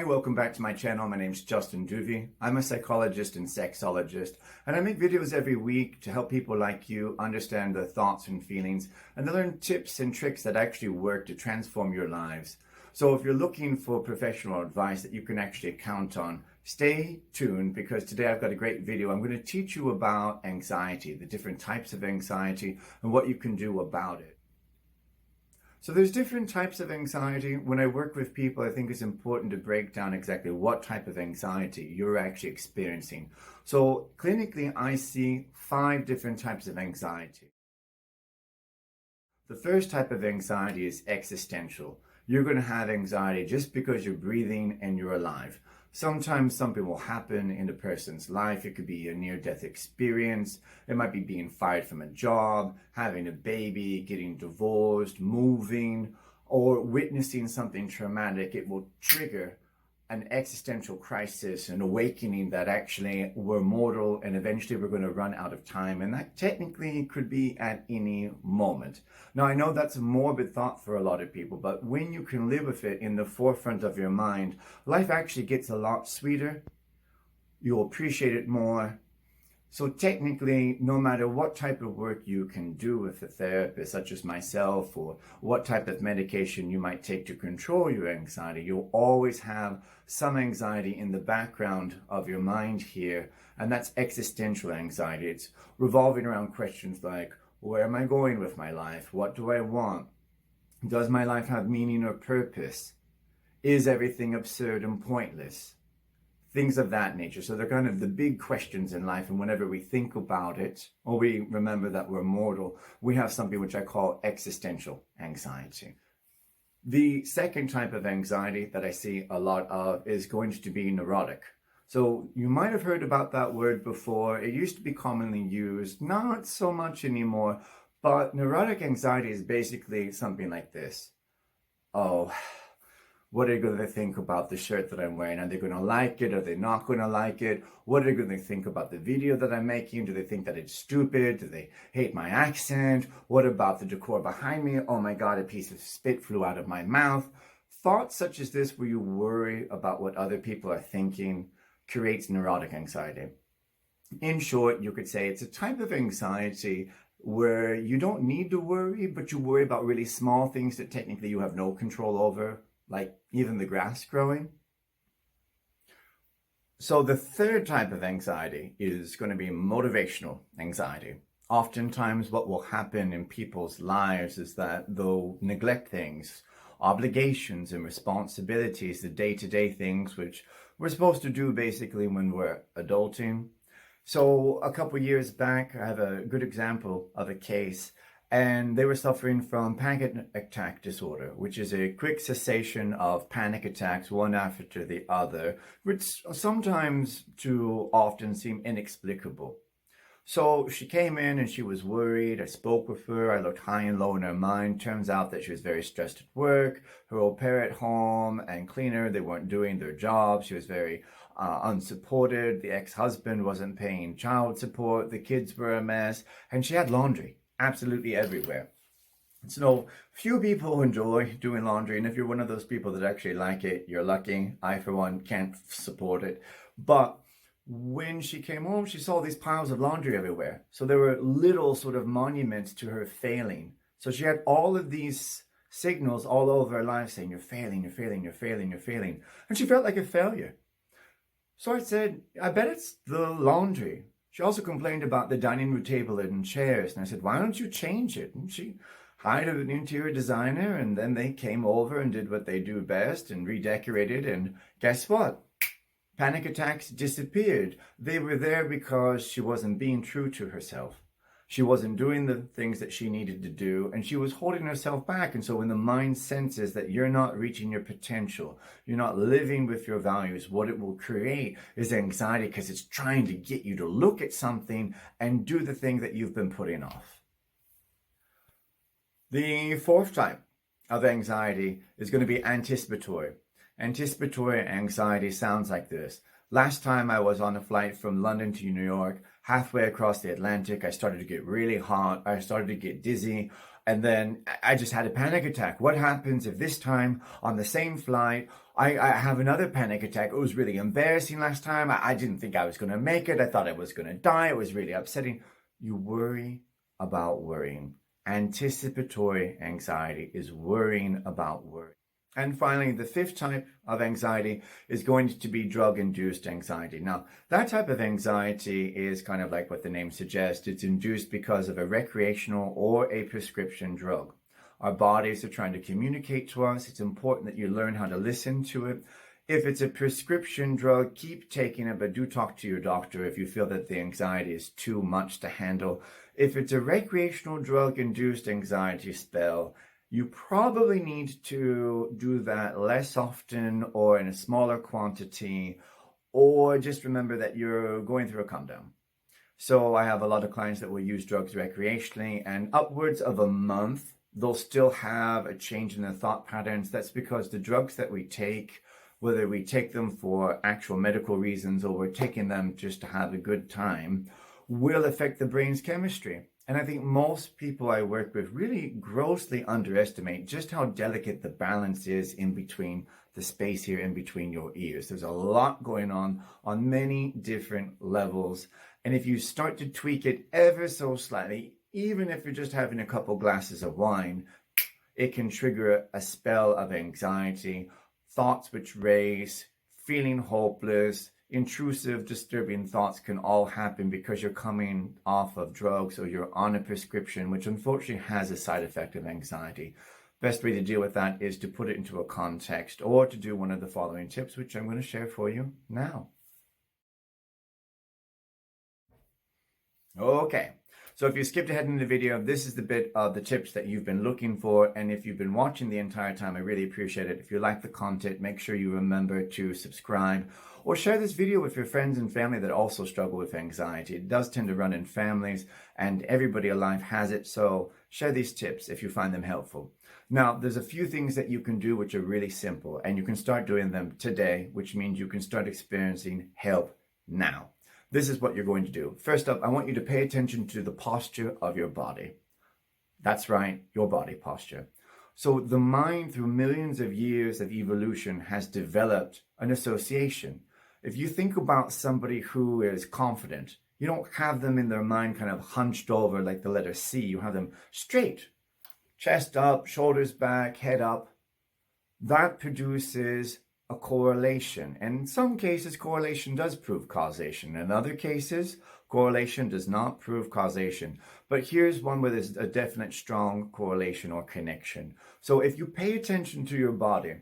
welcome back to my channel. My name's Duwe. I'm a psychologist and sexologist, and I make videos every week to help people like you understand their thoughts and feelings and to learn tips and tricks that actually work to transform your lives. So if you're looking for professional advice that you can actually count on, stay tuned because today I've got a great video. I'm going to teach you about anxiety, the different types of anxiety, and what you can do about it. So there's different types of anxiety. When I work with people, I think it's important to break down exactly what type of anxiety you're actually experiencing. So clinically, I see 5 different types of anxiety. The first type of anxiety is existential. You're going to have anxiety just because you're breathing and you're alive. Sometimes something will happen in a person's life. It could be a near-death experience. It might be being fired from a job, having a baby, getting divorced, moving, or witnessing something traumatic. It will trigger an existential crisis, an awakening that actually we're mortal and eventually we're going to run out of time. And that technically could be at any moment. Now, I know that's a morbid thought for a lot of people, but when you can live with it in the forefront of your mind, life actually gets a lot sweeter. You'll appreciate it more. So technically, no matter what type of work you can do with a therapist, such as myself, or what type of medication you might take to control your anxiety, you'll always have some anxiety in the background of your mind here, and that's existential anxiety. It's revolving around questions like, where am I going with my life? What do I want? Does my life have meaning or purpose? Is everything absurd and pointless? Things of that nature. So they're kind of the big questions in life, and whenever we think about it, or we remember that we're mortal, we have something which I call existential anxiety. The second type of anxiety that I see a lot of is going to be neurotic. So you might have heard about that word before. It used to be commonly used, not so much anymore, but neurotic anxiety is basically something like this. Oh, what are they going to think about the shirt that I'm wearing? Are they going to like it? Are they not going to like it? What are they going to think about the video that I'm making? Do they think that it's stupid? Do they hate my accent? What about the decor behind me? Oh my God, a piece of spit flew out of my mouth. Thoughts such as this, where you worry about what other people are thinking, creates neurotic anxiety. In short, you could say it's a type of anxiety where you don't need to worry, but you worry about really small things that technically you have no control over, like even the grass growing. So the third type of anxiety is going to be motivational anxiety. Oftentimes what will happen in people's lives is that they'll neglect things, obligations and responsibilities, the day-to-day things which we're supposed to do basically when we're adulting. So a couple years back, I have a good example of a case, and they were suffering from panic attack disorder, which is a quick cessation of panic attacks, one after the other, which sometimes too often seem inexplicable. So she came in and she was worried. I spoke with her. I looked high and low in her mind. Turns out that she was very stressed at work. Her au pair at home and cleaner, they weren't doing their job. She was very unsupported. The ex-husband wasn't paying child support. The kids were a mess. And she had laundry absolutely everywhere. So few people enjoy doing laundry. And if you're one of those people that actually like it, you're lucky. I, for one, can't support it. But when she came home, she saw these piles of laundry everywhere. So there were little sort of monuments to her failing. So she had all of these signals all over her life saying, you're failing, you're failing, you're failing, you're failing. And she felt like a failure. So I said, I bet it's the laundry. She also complained about the dining room table and chairs. And I said, why don't you change it? And she hired an interior designer, and then they came over and did what they do best and redecorated. And guess what? Panic attacks disappeared. They were there because she wasn't being true to herself. She wasn't doing the things that she needed to do, and she was holding herself back. And so when the mind senses that you're not reaching your potential, you're not living with your values, what it will create is anxiety, because it's trying to get you to look at something and do the thing that you've been putting off. The fourth type of anxiety is going to be anticipatory. Anticipatory anxiety sounds like this. Last time I was on a flight from London to New York, halfway across the Atlantic, I started to get really hot. I started to get dizzy. And then I just had a panic attack. What happens if this time on the same flight, I have another panic attack? It was really embarrassing last time. I didn't think I was going to make it. I thought I was going to die. It was really upsetting. You worry about worrying. Anticipatory anxiety is worrying about worry. And finally, the fifth type of anxiety is going to be drug-induced anxiety. Now, that type of anxiety is kind of like what the name suggests. It's induced because of a recreational or a prescription drug. Our bodies are trying to communicate to us. It's important that you learn how to listen to it. If it's a prescription drug, keep taking it, but do talk to your doctor if you feel that the anxiety is too much to handle. If it's a recreational drug-induced anxiety spell, you probably need to do that less often or in a smaller quantity, or just remember that you're going through a calm down. So I have a lot of clients that will use drugs recreationally, and upwards of a month, they'll still have a change in their thought patterns. That's because the drugs that we take, whether we take them for actual medical reasons or we're taking them just to have a good time, will affect the brain's chemistry. And I think most people I work with really grossly underestimate just how delicate the balance is in between the space here in between your ears. There's a lot going on many different levels. And if you start to tweak it ever so slightly, even if you're just having a couple glasses of wine, it can trigger a spell of anxiety, thoughts which race, feeling hopeless. Intrusive, disturbing thoughts can all happen because you're coming off of drugs or you're on a prescription, which unfortunately has a side effect of anxiety. Best way to deal with that is to put it into a context or to do one of the following tips, which I'm going to share for you now. Okay. So if you skipped ahead in the video, this is the bit of the tips that you've been looking for. And if you've been watching the entire time, I really appreciate it. If you like the content, make sure you remember to subscribe or share this video with your friends and family that also struggle with anxiety. It does tend to run in families and everybody alive has it. So share these tips if you find them helpful. Now, there's a few things that you can do which are really simple, and you can start doing them today, which means you can start experiencing help now. This is what you're going to do. First up, I want you to pay attention to the posture of your body. That's right, your body posture. So the mind, through millions of years of evolution, has developed an association. If you think about somebody who is confident, you don't have them in their mind kind of hunched over like the letter C. You have them straight, chest up, shoulders back, head up. That produces a correlation. And in some cases, correlation does prove causation. In other cases, correlation does not prove causation. But here's one where there's a definite strong correlation or connection. So if you pay attention to your body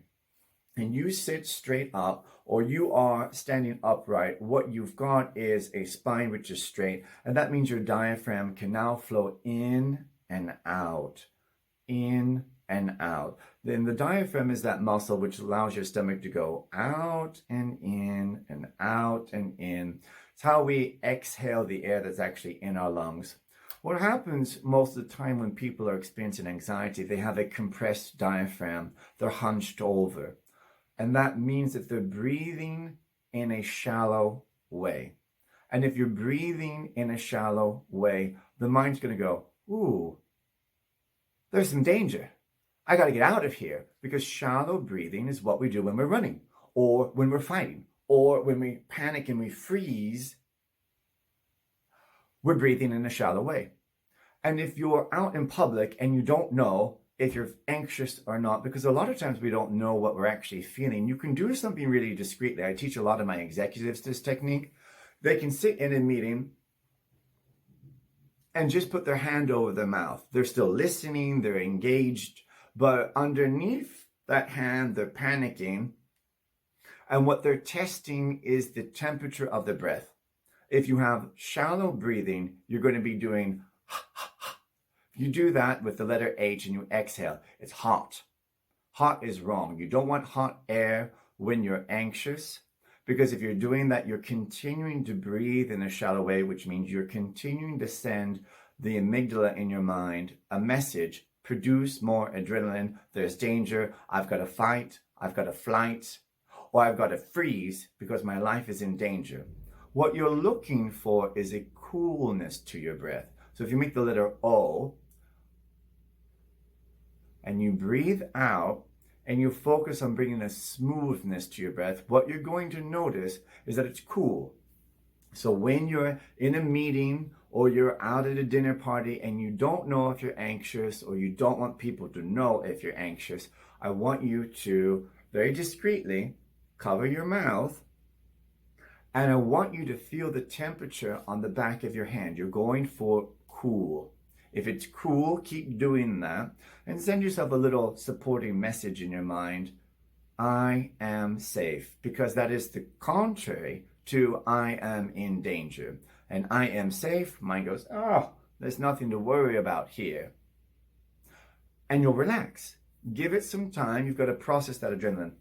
and you sit straight up or you are standing upright, what you've got is a spine which is straight. And that means your diaphragm can now flow in and out, in and out. Then the diaphragm is that muscle which allows your stomach to go out and in and out and in. It's how we exhale the air that's actually in our lungs. What happens most of the time when people are experiencing anxiety, they have a compressed diaphragm. They're hunched over. And that means that they're breathing in a shallow way. And if you're breathing in a shallow way, the mind's going to go, ooh, there's some danger. I got to get out of here, because shallow breathing is what we do when we're running or when we're fighting or when we panic and we freeze. We're breathing in a shallow way. And if you're out in public and you don't know if you're anxious or not, because a lot of times we don't know what we're actually feeling, you can do something really discreetly. I teach a lot of my executives this technique. They can sit in a meeting and just put their hand over their mouth. They're still listening, they're engaged, but underneath that hand, they're panicking. And what they're testing is the temperature of the breath. If you have shallow breathing, you're going to be doing you do that with the letter H and you exhale. It's hot. Hot is wrong. You don't want hot air when you're anxious, because if you're doing that, you're continuing to breathe in a shallow way, which means you're continuing to send the amygdala in your mind a message: produce more adrenaline, there's danger, I've got to fight, I've got to flight, or I've got to freeze because my life is in danger. What you're looking for is a coolness to your breath. So if you make the letter O, and you breathe out and you focus on bringing a smoothness to your breath, what you're going to notice is that it's cool. So when you're in a meeting or you're out at a dinner party and you don't know if you're anxious or you don't want people to know if you're anxious, I want you to very discreetly cover your mouth, and I want you to feel the temperature on the back of your hand. You're going for cool. If it's cool, keep doing that and send yourself a little supporting message in your mind. I am safe, because that is the contrary to I am in danger. And I am safe, mind goes, oh, there's nothing to worry about here. And you'll relax. Give it some time. You've got to process that adrenaline.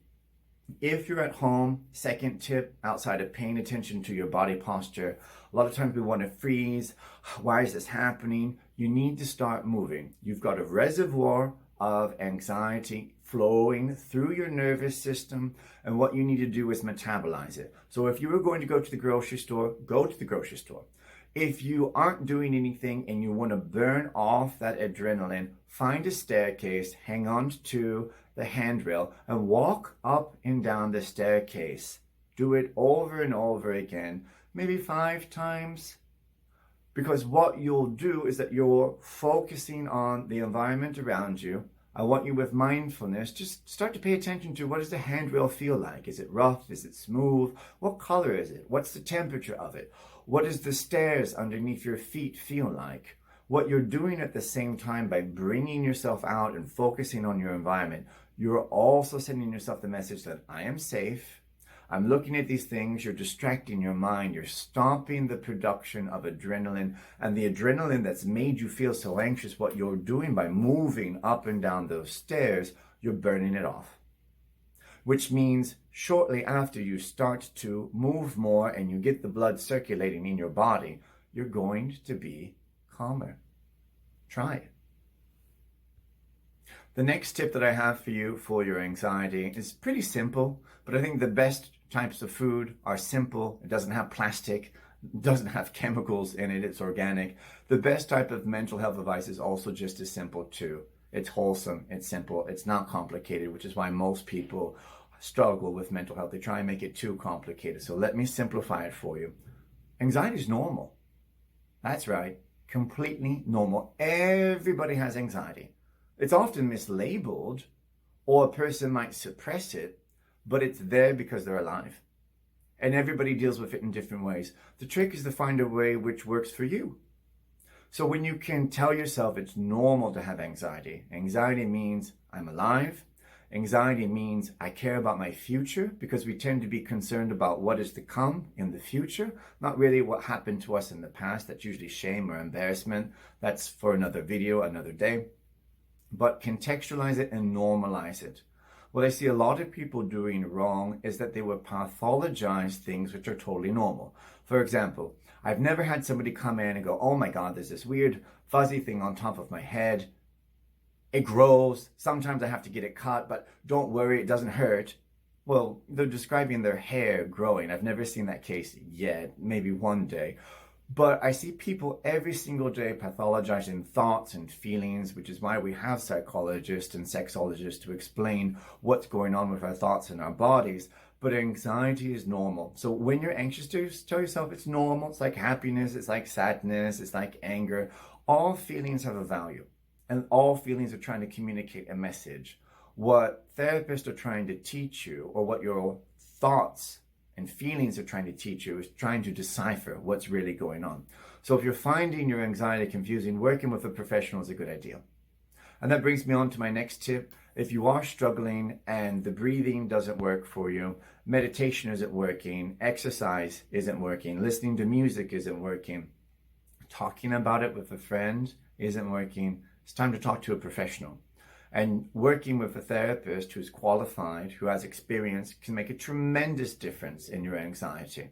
If you're at home, second tip, outside of paying attention to your body posture, a lot of times we want to freeze. Why is this happening? You need to start moving. You've got a reservoir of anxiety flowing through your nervous system, and what you need to do is metabolize it. So if you were going to go to the grocery store, go to the grocery store. If you aren't doing anything and you want to burn off that adrenaline, find a staircase, hang on to the handrail, and walk up and down the staircase. Do it over and over again, maybe 5 times. Because what you'll do is that you're focusing on the environment around you. I want you with mindfulness, just start to pay attention to, what does the handrail feel like? Is it rough? Is it smooth? What color is it? What's the temperature of it? What does the stairs underneath your feet feel like? What you're doing at the same time by bringing yourself out and focusing on your environment, you're also sending yourself the message that I am safe. I'm looking at these things. You're distracting your mind. You're stopping the production of adrenaline, and the adrenaline that's made you feel so anxious, what you're doing by moving up and down those stairs, you're burning it off. Which means shortly after you start to move more and you get the blood circulating in your body, you're going to be calmer. Try it. The next tip that I have for you for your anxiety is pretty simple, but I think the best types of food are simple. It doesn't have plastic, doesn't have chemicals in it, it's organic. The best type of mental health advice is also just as simple too. It's wholesome, it's simple, it's not complicated, which is why most people struggle with mental health. They try and make it too complicated. So let me simplify it for you. Anxiety is normal. That's right, completely normal. Everybody has anxiety. It's often mislabeled, or a person might suppress it, but it's there because they're alive. And everybody deals with it in different ways. The trick is to find a way which works for you. So when you can tell yourself it's normal to have anxiety, anxiety means I'm alive. Anxiety means I care about my future, because we tend to be concerned about what is to come in the future, not really what happened to us in the past. That's usually shame or embarrassment. That's for another video, another day. But contextualize it and normalize it. What I see a lot of people doing wrong is that they will pathologize things which are totally normal. For example, I've never had somebody come in and go, oh my God, there's this weird fuzzy thing on top of my head. It grows. Sometimes I have to get it cut, but don't worry, it doesn't hurt. Well, they're describing their hair growing. I've never seen that case yet, maybe one day. But I see people every single day pathologizing thoughts and feelings, which is why we have psychologists and sexologists to explain what's going on with our thoughts and our bodies. But anxiety is normal. So when you're anxious, just tell yourself it's normal. It's like happiness, it's like sadness, it's like anger. All feelings have a value, and all feelings are trying to communicate a message. What therapists are trying to teach you, or what your thoughts and feelings are trying to teach you, is trying to decipher what's really going on. So if you're finding your anxiety confusing, working with a professional is a good idea. And that brings me on to my next tip. If you are struggling and the breathing doesn't work for you, meditation isn't working, exercise isn't working, listening to music isn't working, talking about it with a friend isn't working, it's time to talk to a professional. And working with a therapist who's qualified, who has experience, can make a tremendous difference in your anxiety.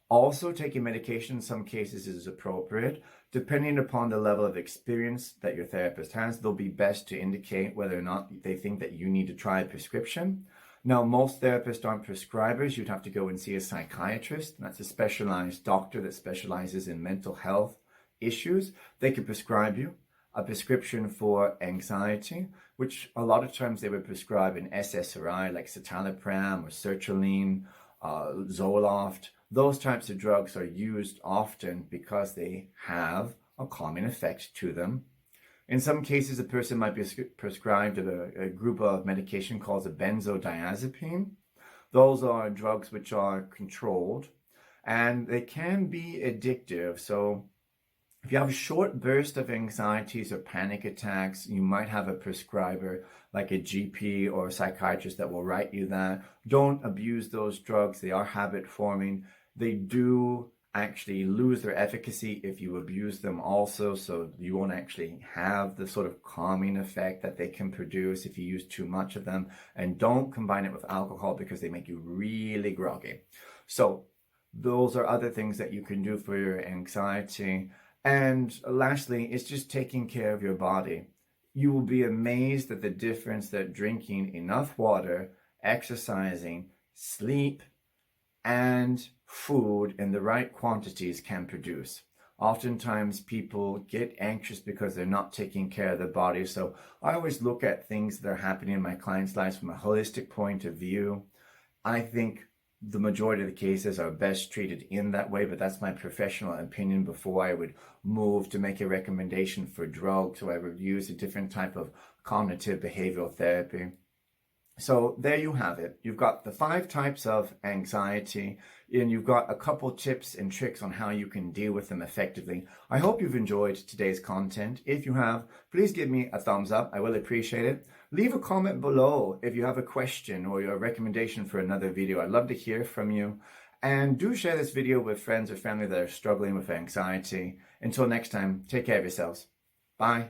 Also, taking medication in some cases is appropriate. Depending upon the level of experience that your therapist has, they'll be best to indicate whether or not they think that you need to try a prescription. Now, most therapists aren't prescribers. You'd have to go and see a psychiatrist. That's a specialized doctor that specializes in mental health issues. They could prescribe you. a prescription for anxiety, which a lot of times they would prescribe an SSRI like citalopram or sertraline, Zoloft. Those types of drugs are used often because they have a calming effect to them. In some cases, a person might be prescribed a group of medication called a benzodiazepine. Those are drugs which are controlled and they can be addictive. So if you have a short burst of anxieties or panic attacks, you might have a prescriber like a GP or a psychiatrist that will write you that. Don't abuse those drugs. They are habit forming. They do actually lose their efficacy if you abuse them also, so you won't actually have the sort of calming effect that they can produce if you use too much of them. And don't combine it with alcohol because they make you really groggy. So those are other things that you can do for your anxiety. And lastly, it's just taking care of your body. You will be amazed at the difference that drinking enough water, exercising, sleep, and food in the right quantities can produce. Oftentimes people get anxious because they're not taking care of their body. So I always look at things that are happening in my clients' lives from a holistic point of view. I think the majority of the cases are best treated in that way, but that's my professional opinion before I would move to make a recommendation for drugs, or I would use a different type of cognitive behavioral therapy. So there you have it. You've got the 5 types of anxiety, and you've got a couple tips and tricks on how you can deal with them effectively. I hope you've enjoyed today's content. If you have, please give me a thumbs up. I will appreciate it. Leave a comment below if you have a question or your recommendation for another video. I'd love to hear from you. And do share this video with friends or family that are struggling with anxiety. Until next time, take care of yourselves. Bye.